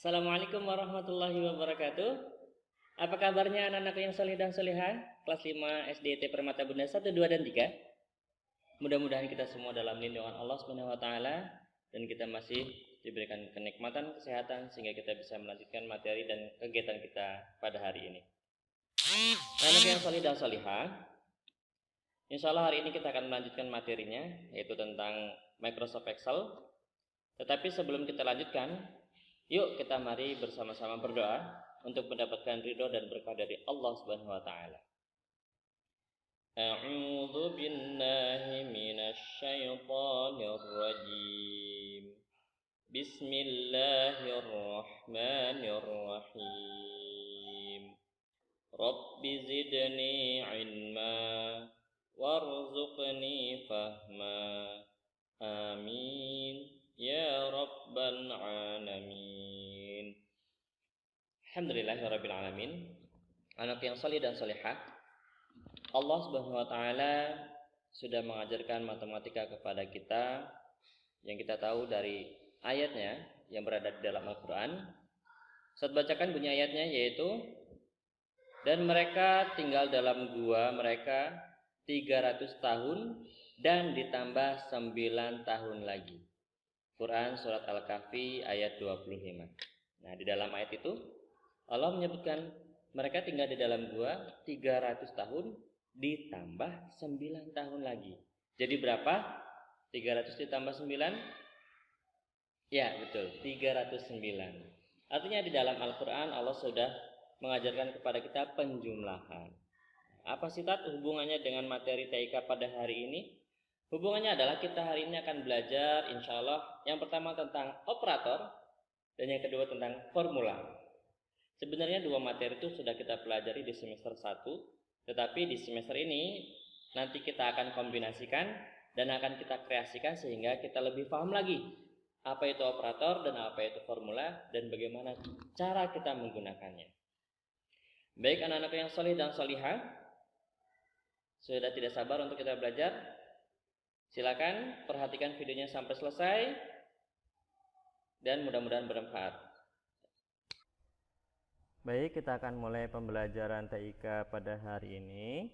Assalamualaikum warahmatullahi wabarakatuh. Apa kabarnya anak-anak yang soleh dan solehah? Kelas 5 SDT Permata Bunda 1, 2, dan 3. Mudah-mudahan kita semua dalam lindungan Allah Subhanahu wa taala dan kita masih diberikan kenikmatan kesehatan sehingga kita bisa melanjutkan materi dan kegiatan kita pada hari ini. Anak yang soleh dan solehah, insya Allah hari ini kita akan melanjutkan materinya, yaitu tentang Microsoft Excel. Tetapi sebelum kita lanjutkan, yuk kita mari bersama-sama berdoa untuk mendapatkan ridho dan berkah dari Allah Subhanahu wa taala. A'udzu billahi minasy syaithanir rajim. Bismillahirrahmanirrahim. Rabbi zidni ilma warzuqni fahma. Amin ya rabbal alamin. Alhamdulillahirabbil alamin. Anak yang salih dan salihah, Allah Subhanahu wa taala sudah mengajarkan matematika kepada kita yang kita tahu dari ayatnya yang berada di dalam Al-Qur'an. Ustaz bacakan bunyi ayatnya, yaitu dan mereka tinggal dalam gua mereka 300 tahun dan ditambah 9 tahun lagi. Quran surat Al-Kahfi ayat 25. Nah, di dalam ayat itu Allah menyebutkan mereka tinggal di dalam gua 300 tahun ditambah 9 tahun lagi. Jadi berapa? 300 ditambah 9? Ya, betul, 309. Artinya di dalam Al-Qur'an Allah sudah mengajarkan kepada kita penjumlahan. Apa sih Tat hubungannya dengan materi TIK pada hari ini? Hubungannya adalah kita hari ini akan belajar insya Allah yang pertama tentang operator dan yang kedua tentang formula. Sebenarnya dua materi itu sudah kita pelajari di semester 1, tetapi di semester ini nanti kita akan kombinasikan dan akan kita kreasikan sehingga kita lebih paham lagi apa itu operator dan apa itu formula dan bagaimana cara kita menggunakannya. Baik anak-anak yang soleh dan solihah, sudah tidak sabar untuk kita belajar? Silakan perhatikan videonya sampai selesai dan mudah-mudahan bermanfaat. Baik, kita akan mulai pembelajaran TIK pada hari ini.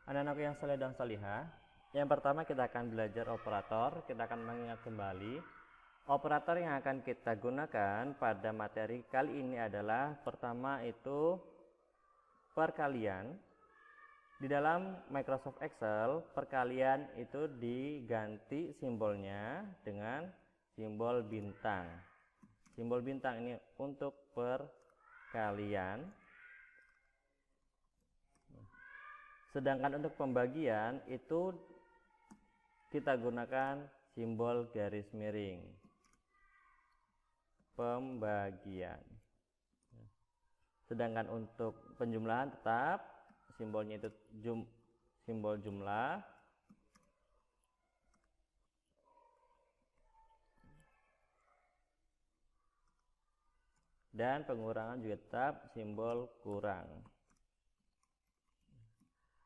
Anak-anak yang saleh dan salihah, yang pertama kita akan belajar operator. Kita akan mengingat kembali operator yang akan kita gunakan pada materi kali ini adalah pertama itu perkalian. Di dalam Microsoft Excel, perkalian itu diganti simbolnya dengan simbol bintang. Simbol bintang ini untuk perkalian. Sedangkan untuk pembagian itu kita gunakan simbol garis miring. Pembagian. Sedangkan untuk penjumlahan tetap simbolnya itu simbol jumlah. Dan pengurangan juga tetap simbol kurang.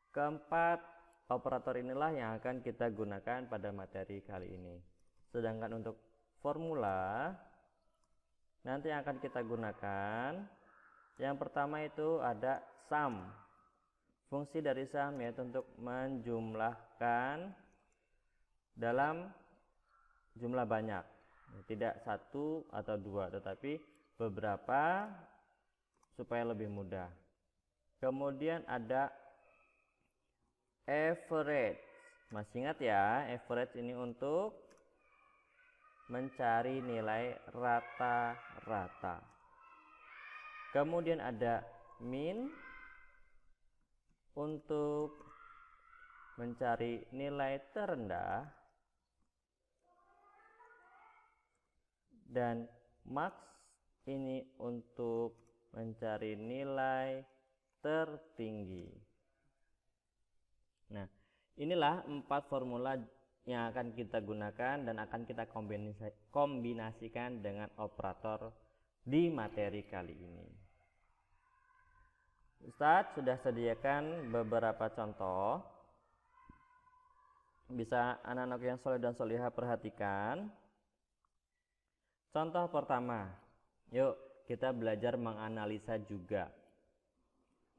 Keempat operator inilah yang akan kita gunakan pada materi kali ini. Sedangkan untuk formula nanti yang akan kita gunakan, yang pertama itu ada sum. Fungsi dari sum yaitu untuk menjumlahkan dalam jumlah banyak, tidak satu atau dua, tetapi beberapa supaya lebih mudah. Kemudian ada average. Masih ingat ya, average ini untuk mencari nilai rata-rata. Kemudian ada min untuk mencari nilai terendah, dan max ini untuk mencari nilai tertinggi. Nah, inilah 4 formula yang akan kita gunakan dan akan kita kombinasikan dengan operator di materi kali ini. Ustadz sudah sediakan beberapa contoh, bisa anak-anak yang soleh dan solihah perhatikan. Contoh pertama, yuk kita belajar menganalisa juga.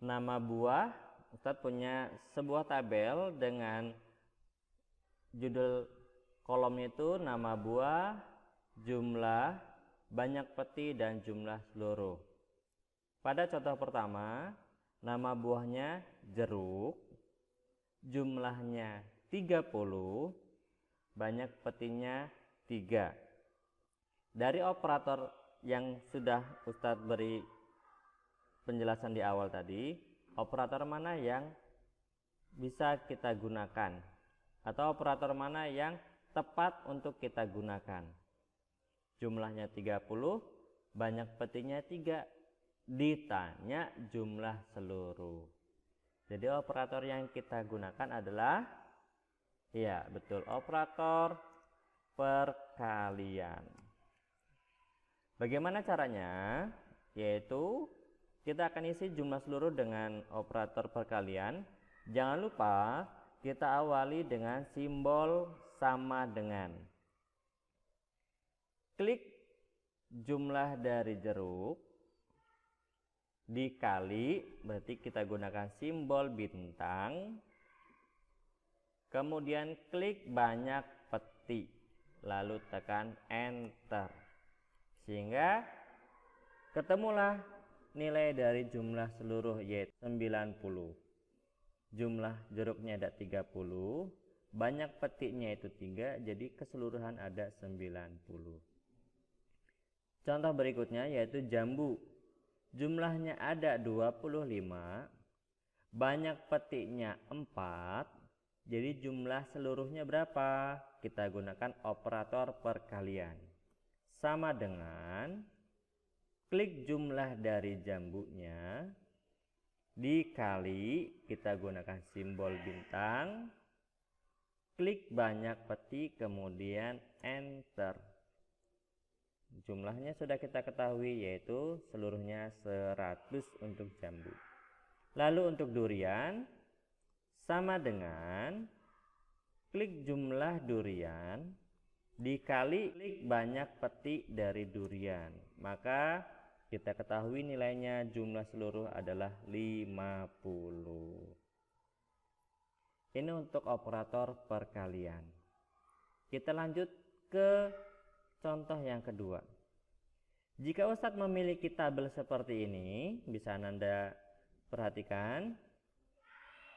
Nama buah, Ustadz punya sebuah tabel dengan judul kolomnya itu nama buah, jumlah, banyak peti, dan jumlah seluruh. Pada contoh pertama, nama buahnya jeruk, jumlahnya 30, banyak petinya 3. Dari operator yang sudah Ustadz beri penjelasan di awal tadi, operator mana yang bisa kita gunakan atau operator mana yang tepat untuk kita gunakan? Jumlahnya 30, banyak petinya 3, ditanya jumlah seluruh. Jadi operator yang kita gunakan adalah, ya betul, operator perkalian. Bagaimana caranya? Yaitu kita akan isi jumlah seluruh dengan operator perkalian. Jangan lupa kita awali dengan simbol sama dengan. Klik jumlah dari jeruk dikali, berarti kita gunakan simbol bintang. Kemudian klik banyak peti, lalu tekan enter. Sehingga ketemulah nilai dari jumlah seluruh yaitu 90. Jumlah jeruknya ada 30, banyak petinya itu 3, jadi keseluruhan ada 90. Contoh berikutnya yaitu jambu. Jumlahnya ada 25, banyak petinya 4, jadi jumlah seluruhnya berapa? Kita gunakan operator perkalian. Sama dengan klik jumlah dari jambunya dikali, kita gunakan simbol bintang, klik banyak peti, kemudian enter. Jumlahnya sudah kita ketahui yaitu seluruhnya 100 untuk jambu. Lalu untuk durian sama dengan klik jumlah durian dikali klik banyak peti dari durian. Maka kita ketahui nilainya jumlah seluruh adalah 50. Ini untuk operator perkalian. Kita lanjut ke contoh yang kedua. Jika Ustadz memiliki tabel seperti ini, bisa Anda perhatikan.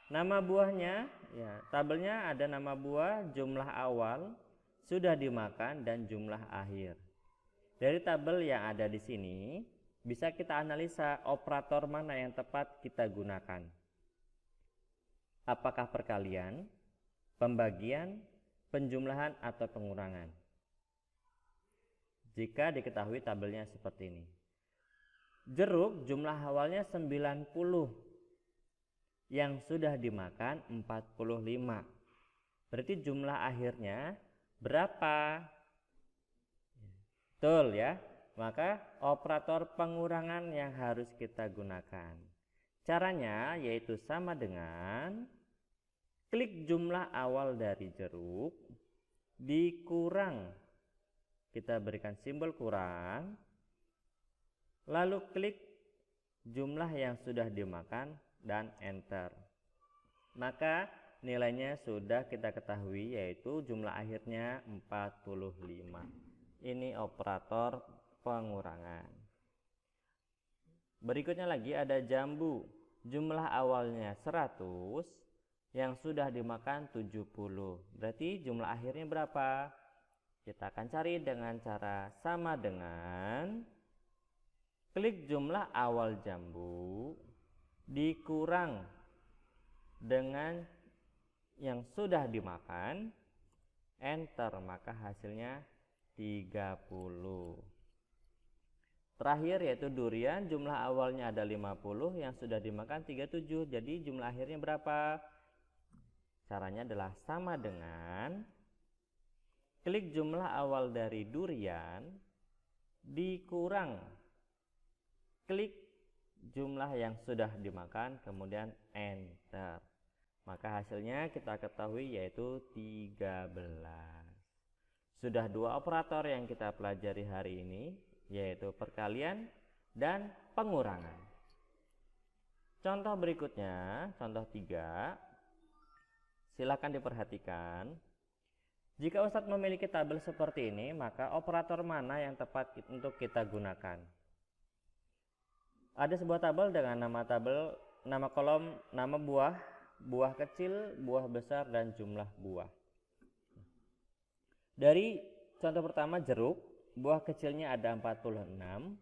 Nama buahnya, ya, tabelnya ada nama buah, jumlah awal, sudah dimakan, dan jumlah akhir. Dari tabel yang ada di sini, bisa kita analisa operator mana yang tepat kita gunakan. Apakah perkalian, pembagian, penjumlahan, atau pengurangan? Jika diketahui tabelnya seperti ini. Jeruk jumlah awalnya 90, yang sudah dimakan 45. Berarti jumlah akhirnya berapa? Betul ya. Maka operator pengurangan yang harus kita gunakan. Caranya yaitu sama dengan klik jumlah awal dari jeruk dikurang, kita berikan simbol kurang, lalu klik jumlah yang sudah dimakan dan enter. Maka nilainya sudah kita ketahui yaitu jumlah akhirnya 45. Ini operator pengurangan. Berikutnya lagi ada jambu. Jumlah awalnya 100, yang sudah dimakan 70. Berarti jumlah akhirnya berapa? Kita akan cari dengan cara sama dengan klik jumlah awal jambu dikurang dengan yang sudah dimakan, enter, maka hasilnya 30. Terakhir yaitu durian, jumlah awalnya ada 50, yang sudah dimakan 37, jadi jumlah akhirnya berapa? Caranya adalah sama dengan klik jumlah awal dari durian dikurang klik jumlah yang sudah dimakan, kemudian enter. Maka hasilnya kita ketahui yaitu 13. Sudah 2 operator yang kita pelajari hari ini, yaitu perkalian dan pengurangan. Contoh berikutnya, contoh 3. Silakan diperhatikan. Jika Ustadz memiliki tabel seperti ini, maka operator mana yang tepat untuk kita gunakan? Ada sebuah tabel dengan nama kolom, nama buah, buah kecil, buah besar, dan jumlah buah. Dari contoh pertama jeruk, buah kecilnya ada 46,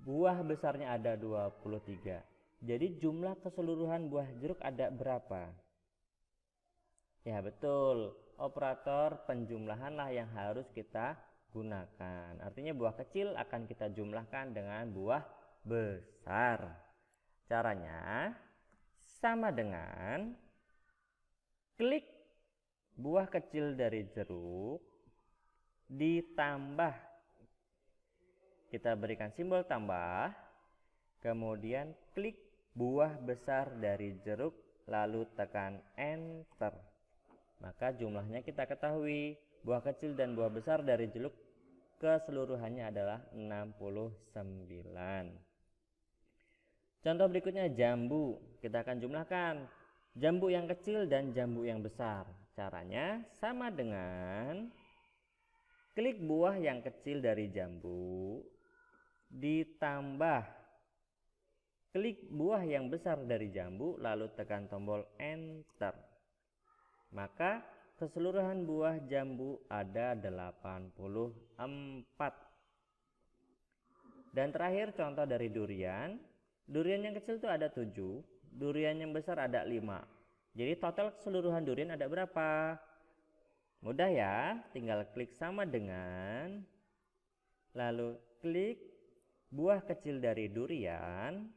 buah besarnya ada 23. Jadi jumlah keseluruhan buah jeruk ada berapa? Ya betul, operator penjumlahanlah yang harus kita gunakan. Artinya buah kecil akan kita jumlahkan dengan buah besar. Caranya sama dengan klik buah kecil dari jeruk ditambah, kita berikan simbol tambah, kemudian klik buah besar dari jeruk lalu tekan enter. Maka jumlahnya kita ketahui, buah kecil dan buah besar dari jeruk keseluruhannya adalah 69. Contoh berikutnya jambu, kita akan jumlahkan jambu yang kecil dan jambu yang besar. Caranya sama dengan klik buah yang kecil dari jambu ditambah klik buah yang besar dari jambu lalu tekan tombol enter. Maka keseluruhan buah jambu ada 84. Dan terakhir contoh dari durian. Durian yang kecil itu ada 7, durian yang besar ada 5. Jadi total keseluruhan durian ada berapa? Mudah ya, tinggal klik sama dengan, lalu klik buah kecil dari durian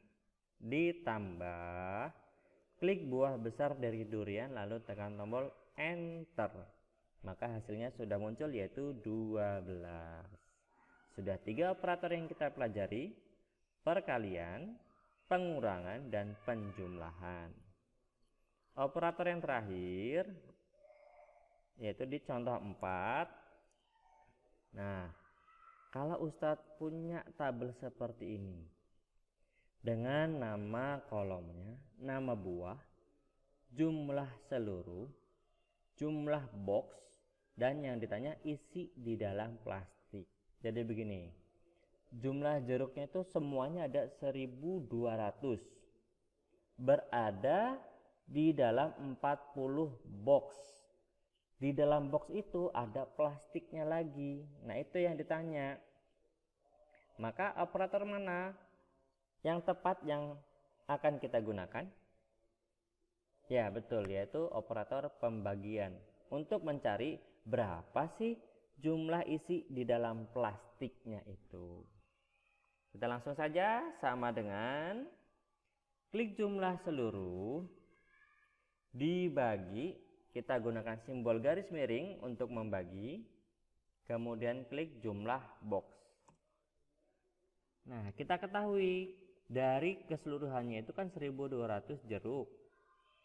ditambah klik buah besar dari durian lalu tekan tombol enter. Maka hasilnya sudah muncul, yaitu 12. Sudah 3 operator yang kita pelajari: perkalian, pengurangan, dan penjumlahan. Operator yang terakhir yaitu di contoh 4. Nah, kalau Ustadz punya tabel seperti ini dengan nama kolomnya, nama buah, jumlah seluruh, jumlah box, dan yang ditanya isi di dalam plastik. Jadi begini, jumlah jeruknya itu semuanya ada 1200, berada di dalam 40 box. Di dalam box itu ada plastiknya lagi. Nah, itu yang ditanya. Maka operator mana yang tepat yang akan kita gunakan? Ya betul, yaitu operator pembagian, untuk mencari berapa sih jumlah isi di dalam plastiknya itu. Kita langsung saja, sama dengan klik jumlah seluruh dibagi, kita gunakan simbol garis miring untuk membagi, kemudian klik jumlah box. Nah, kita ketahui dari keseluruhannya itu kan 1200 jeruk.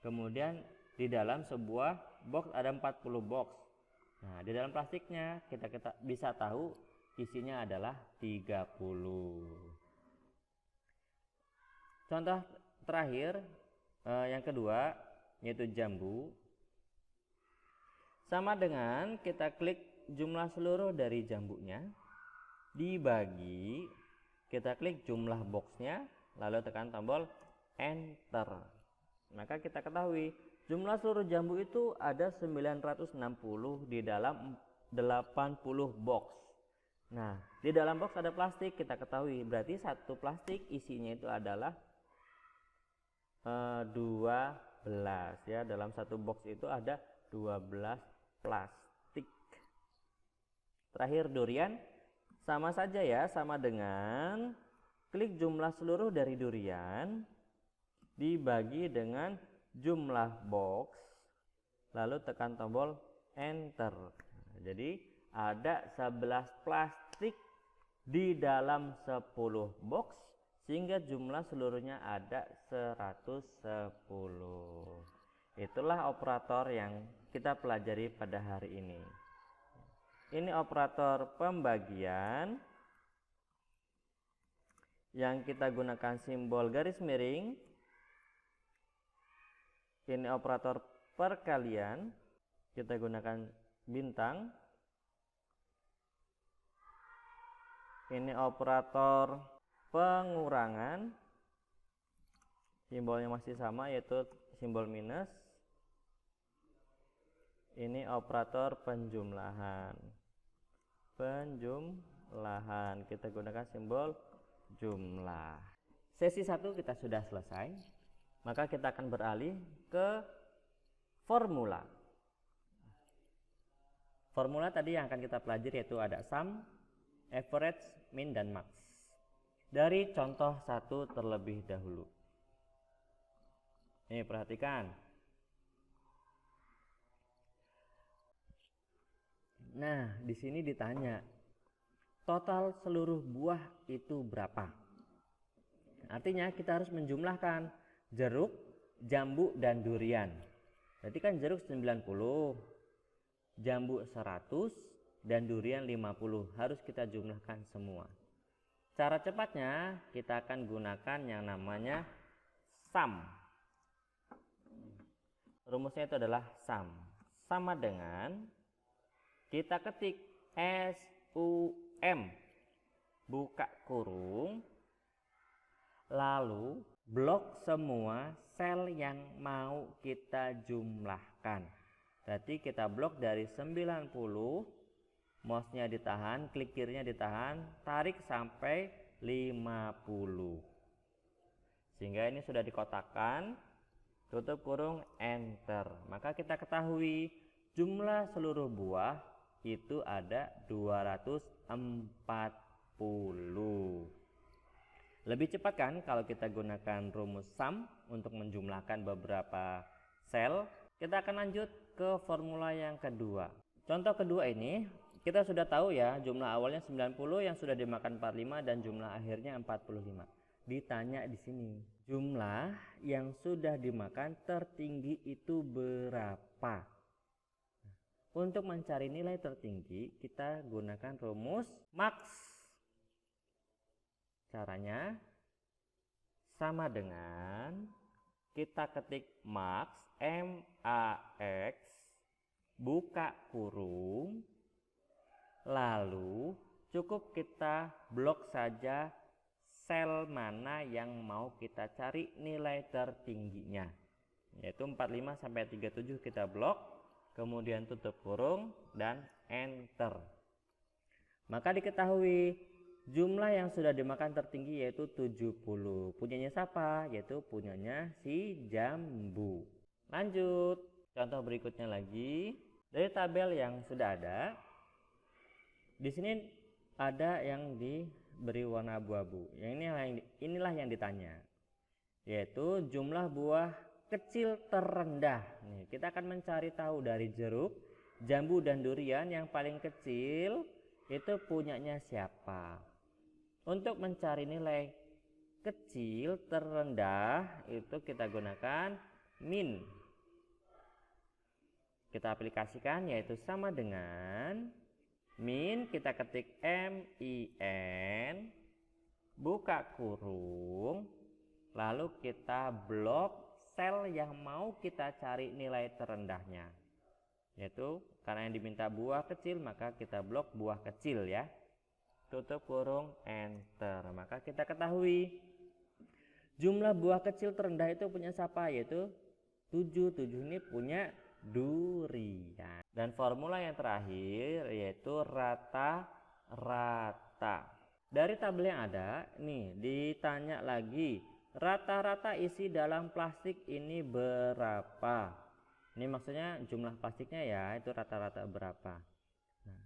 Kemudian di dalam sebuah box ada 40 box. Nah, di dalam plastiknya kita bisa tahu isinya adalah 30. Contoh terakhir yang kedua yaitu jambu. Sama dengan kita klik jumlah seluruh dari jambunya dibagi, kita klik jumlah boxnya lalu tekan tombol enter. Maka kita ketahui jumlah seluruh jambu itu ada 960 di dalam 80 box. Nah, di dalam box ada plastik, kita ketahui berarti satu plastik isinya itu adalah 12 ya. Dalam satu box itu ada 12 plastik. Terakhir durian, sama saja ya, sama dengan klik jumlah seluruh dari durian dibagi dengan jumlah box lalu tekan tombol enter. Jadi ada 11 plastik di dalam 10 box sehingga jumlah seluruhnya ada 110. Itulah operator yang kita pelajari pada hari ini. Ini operator pembagian yang kita gunakan simbol garis miring. Ini operator perkalian, kita gunakan bintang. Ini operator pengurangan, simbolnya masih sama yaitu simbol minus. Ini operator penjumlahan. Kita gunakan simbol jumlah. Sesi 1 kita sudah selesai. Maka kita akan beralih ke formula. Formula tadi yang akan kita pelajari yaitu ada sum, average, min, dan max. Dari contoh 1 terlebih dahulu. Nih, perhatikan. Nah, di sini ditanya total seluruh buah itu berapa? Artinya kita harus menjumlahkan jeruk, jambu, dan durian. Berarti kan jeruk 90, jambu 100, dan durian 50. Harus kita jumlahkan semua. Cara cepatnya kita akan gunakan yang namanya sum. Rumusnya itu adalah sum. Sama dengan kita ketik SUM, buka kurung, lalu blok semua sel yang mau kita jumlahkan. Berarti kita blok dari 90, mouse-nya ditahan, klik kirinya ditahan, tarik sampai 50. Sehingga ini sudah dikotakkan, tutup kurung, enter. Maka kita ketahui jumlah seluruh buah itu ada 240. Lebih cepat kan kalau kita gunakan rumus sum untuk menjumlahkan beberapa sel. Kita akan lanjut ke formula yang kedua. Contoh kedua ini kita sudah tahu ya, jumlah awalnya 90 yang sudah dimakan 45 dan jumlah akhirnya 45. Ditanya di sini, jumlah yang sudah dimakan tertinggi itu berapa? Untuk mencari nilai tertinggi, kita gunakan rumus max. Caranya sama dengan kita ketik max, M-A-X, buka kurung, lalu cukup kita blok saja sel mana yang mau kita cari nilai tertingginya, yaitu 45 sampai 37 kita blok. Kemudian tutup kurung dan enter. Maka diketahui jumlah yang sudah dimakan tertinggi yaitu 70. Punyanya siapa? Yaitu punyanya si jambu. Lanjut. Contoh berikutnya lagi. Dari tabel yang sudah ada, di sini ada yang diberi warna abu-abu. Inilah yang ditanya. Yaitu jumlah buah kecil terendah. Nih, kita akan mencari tahu dari jeruk, jambu, dan durian yang paling kecil itu punyanya siapa. Untuk mencari nilai kecil terendah itu kita gunakan min. Kita aplikasikan yaitu sama dengan min, kita ketik MIN, buka kurung, lalu kita blok sel yang mau kita cari nilai terendahnya, yaitu karena yang diminta buah kecil maka kita blok buah kecil ya, tutup kurung, enter. Maka kita ketahui jumlah buah kecil terendah itu punya siapa, yaitu 7 ini punya durian. Dan formula yang terakhir yaitu rata-rata. Dari tabel yang ada nih ditanya lagi, rata-rata isi dalam plastik ini berapa? Ini maksudnya jumlah plastiknya ya, itu rata-rata berapa. Nah,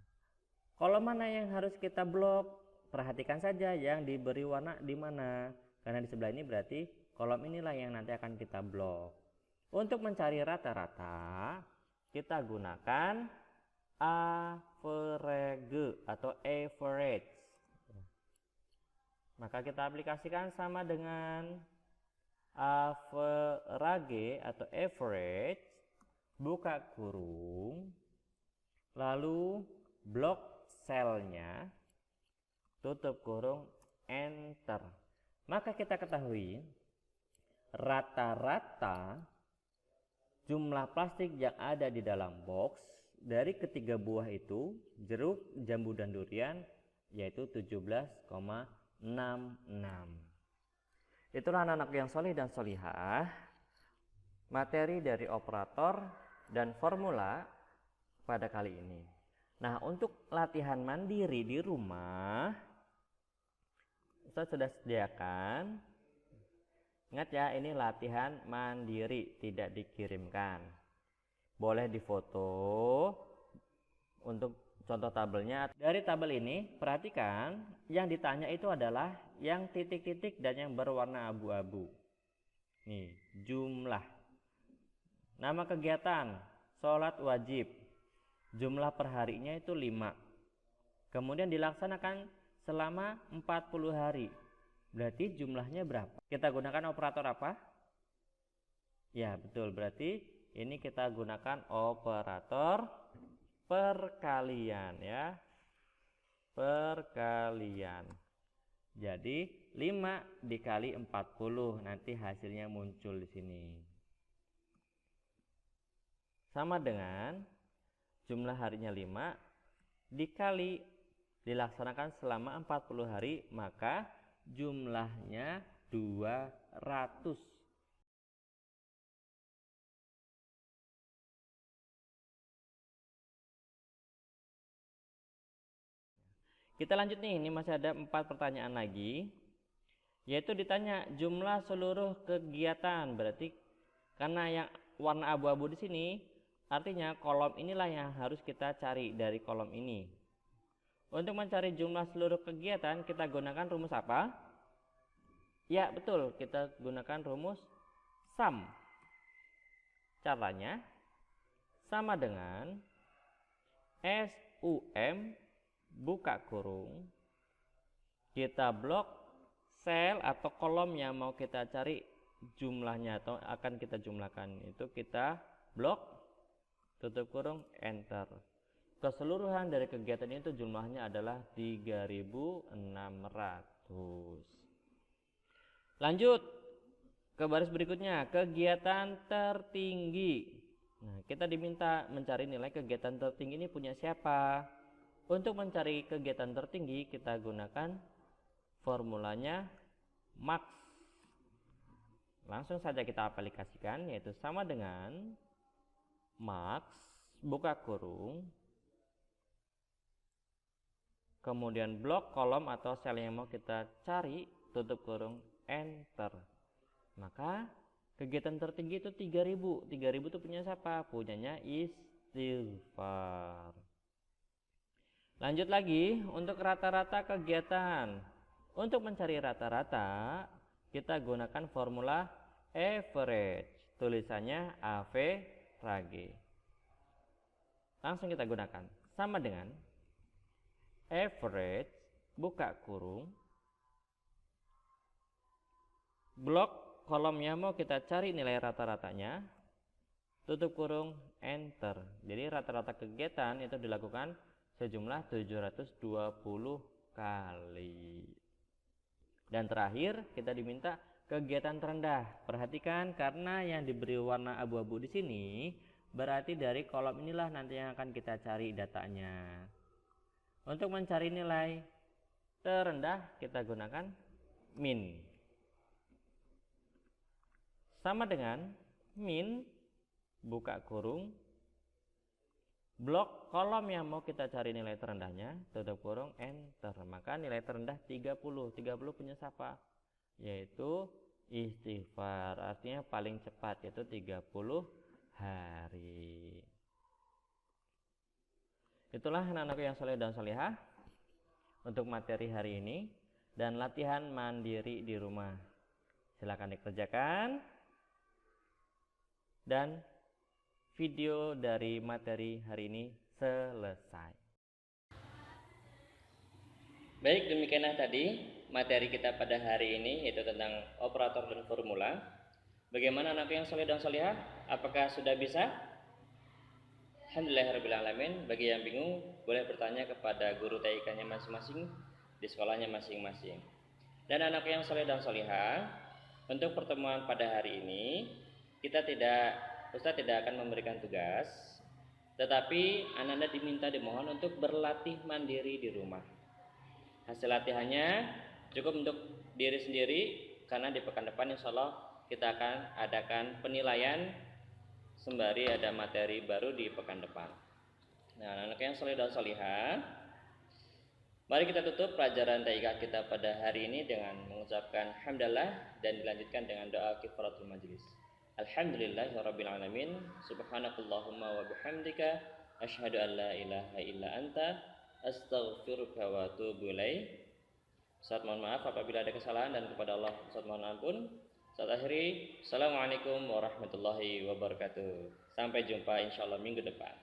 kolom mana yang harus kita blok? Perhatikan saja yang diberi warna di mana. Karena di sebelah ini berarti kolom inilah yang nanti akan kita blok. Untuk mencari rata-rata, kita gunakan average atau average. Maka kita aplikasikan sama dengan average atau average, buka kurung, lalu blok selnya, tutup kurung, enter. Maka kita ketahui rata-rata jumlah plastik yang ada di dalam box dari ketiga buah itu, jeruk, jambu, dan durian, yaitu 17,66. Itulah anak-anak yang solih dan solihah, materi dari operator dan formula pada kali ini. Nah, untuk latihan mandiri di rumah, Ustaz sudah sediakan. Ingat ya, ini latihan mandiri, tidak dikirimkan. Boleh difoto untuk contoh tabelnya. Dari tabel ini, perhatikan yang ditanya itu adalah yang titik-titik dan yang berwarna abu-abu. Nih, jumlah. Nama kegiatan, sholat wajib. Jumlah perharinya itu 5. Kemudian dilaksanakan selama 40 hari. Berarti jumlahnya berapa? Kita gunakan operator apa? Ya, betul. Berarti ini kita gunakan operator perkalian ya. Perkalian. Jadi 5 dikali 40, nanti hasilnya muncul di sini. Sama dengan jumlah harinya 5 dikali dilaksanakan selama 40 hari, maka jumlahnya 200. Kita lanjut nih, ini masih ada 4 pertanyaan lagi. Yaitu ditanya jumlah seluruh kegiatan. Berarti karena yang warna abu-abu di sini, artinya kolom inilah yang harus kita cari dari kolom ini. Untuk mencari jumlah seluruh kegiatan, kita gunakan rumus apa? Ya, betul. Kita gunakan rumus SUM. Caranya sama dengan SUM buka kurung. Kita blok sel atau kolom yang mau kita cari jumlahnya atau akan kita jumlahkan. Itu kita blok, tutup kurung, enter. Keseluruhan dari kegiatan itu jumlahnya adalah 3.600. Lanjut ke baris berikutnya, kegiatan tertinggi. Nah, kita diminta mencari nilai kegiatan tertinggi ini punya siapa? Untuk mencari kegiatan tertinggi kita gunakan formulanya max. Langsung saja kita aplikasikan, yaitu sama dengan max buka kurung, kemudian blok kolom atau sel yang mau kita cari, tutup kurung, enter. Maka kegiatan tertinggi itu 3.000. 3.000 itu punya siapa? Punyanya Istighfar. Lanjut lagi untuk rata-rata kegiatan. Untuk mencari rata-rata, kita gunakan formula average. Tulisannya average. Langsung kita gunakan. Sama dengan average buka kurung, blok kolomnya mau kita cari nilai rata-ratanya, tutup kurung, enter. Jadi rata-rata kegiatan itu dilakukan sejumlah 720 kali. Dan terakhir kita diminta kegiatan terendah. Perhatikan karena yang diberi warna abu-abu di sini berarti dari kolom inilah nanti yang akan kita cari datanya. Untuk mencari nilai terendah kita gunakan min. Sama dengan min buka kurung, blok kolom yang mau kita cari nilai terendahnya, tutup kurung, enter. Maka nilai terendah 30. 30 punya siapa? Yaitu Istighfar. Artinya paling cepat, yaitu 30 hari. Itulah anak-anakku yang soleh dan solehah untuk materi hari ini dan latihan mandiri di rumah. Silakan dikerjakan. Dan video dari materi hari ini selesai. Baik, demikianlah tadi materi kita pada hari ini, yaitu tentang operator dan formula. Bagaimana anak yang soleh dan solehah? Apakah sudah bisa? Alhamdulillahirrabbilalamin. Bagi yang bingung boleh bertanya kepada guru TIK-nya masing-masing di sekolahnya masing-masing. Dan anak yang soleh dan solihah, untuk pertemuan pada hari ini Ustaz tidak akan memberikan tugas, tetapi anak-anak dimohon untuk berlatih mandiri di rumah. Hasil latihannya cukup untuk diri sendiri, karena di pekan depan insya Allah kita akan adakan penilaian sembari ada materi baru di pekan depan. Nah, anak-anak yang soleh dan solihah, mari kita tutup pelajaran TIK kita pada hari ini dengan mengucapkan hamdalah dan dilanjutkan dengan doa kifaratul majlis. Alhamdulillahirrabbilalamin. Subhanakallahumma wa bihamdika asyhadu an la ilaha illa anta astaghfiruka wa atubu ilaik. Ustaz mohon maaf apabila ada kesalahan, dan kepada Allah Ustaz mohon ampun. Saat akhiri, Assalamualaikum warahmatullahi wabarakatuh. Sampai jumpa insyaallah minggu depan.